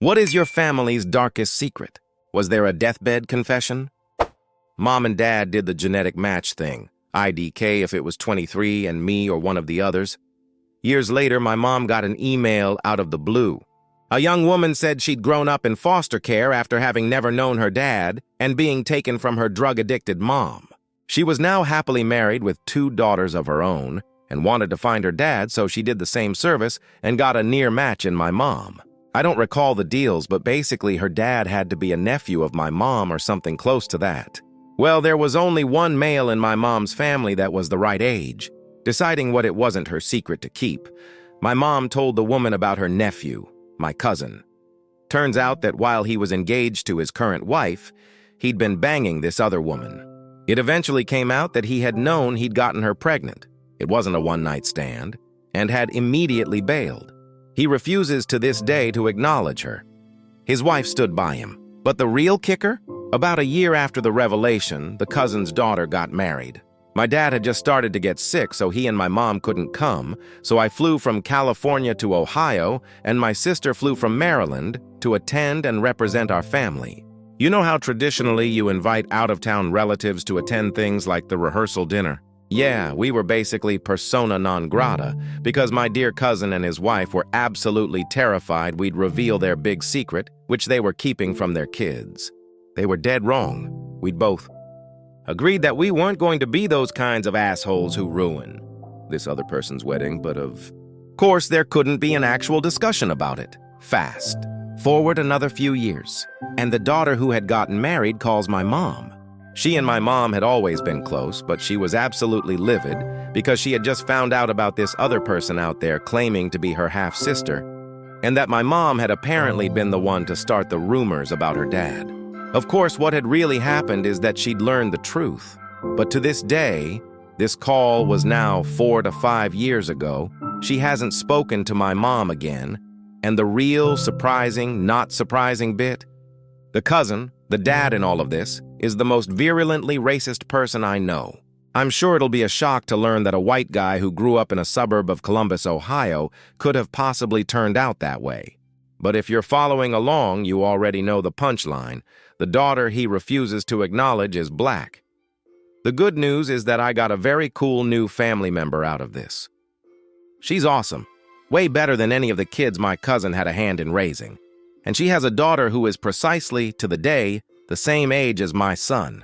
What is your family's darkest secret? Was there a deathbed confession? Mom and Dad did the genetic match thing. IDK if it was 23 and me or one of the others. Years later, my mom got an email out of the blue. A young woman said she'd grown up in foster care after having never known her dad and being taken from her drug-addicted mom. She was now happily married with 2 daughters of her own and wanted to find her dad, so she did the same service and got a near match in my mom. I don't recall the deals, but basically her dad had to be a nephew of my mom or something close to that. Well, there was only one male in my mom's family that was the right age. Deciding what it wasn't her secret to keep, my mom told the woman about her nephew, my cousin. Turns out that while he was engaged to his current wife, he'd been banging this other woman. It eventually came out that he had known he'd gotten her pregnant. It wasn't a one-night stand, and had immediately bailed. He refuses to this day to acknowledge her. His wife stood by him. But the real kicker? About a year after the revelation, the cousin's daughter got married. My dad had just started to get sick, so he and my mom couldn't come, so I flew from California to Ohio, and my sister flew from Maryland to attend and represent our family. You know how traditionally you invite out-of-town relatives to attend things like the rehearsal dinner? Yeah, we were basically persona non grata because my dear cousin and his wife were absolutely terrified we'd reveal their big secret, which they were keeping from their kids. They were dead wrong. We'd both agreed that we weren't going to be those kinds of assholes who ruin this other person's wedding, but of course there couldn't be an actual discussion about it. Fast forward another few years, and the daughter who had gotten married calls my mom. She and my mom had always been close, but she was absolutely livid because she had just found out about this other person out there claiming to be her half-sister, and that my mom had apparently been the one to start the rumors about her dad. Of course, what had really happened is that she'd learned the truth. But to this day, this call was now 4 to 5 years ago, she hasn't spoken to my mom again, and the real surprising, not surprising bit? The cousin, the dad in all of this, is the most virulently racist person I know. I'm sure it'll be a shock to learn that a white guy who grew up in a suburb of Columbus, Ohio, could have possibly turned out that way. But if you're following along, you already know the punchline. The daughter he refuses to acknowledge is black. The good news is that I got a very cool new family member out of this. She's awesome, way better than any of the kids my cousin had a hand in raising. And she has a daughter who is precisely, to the day, the same age as my son.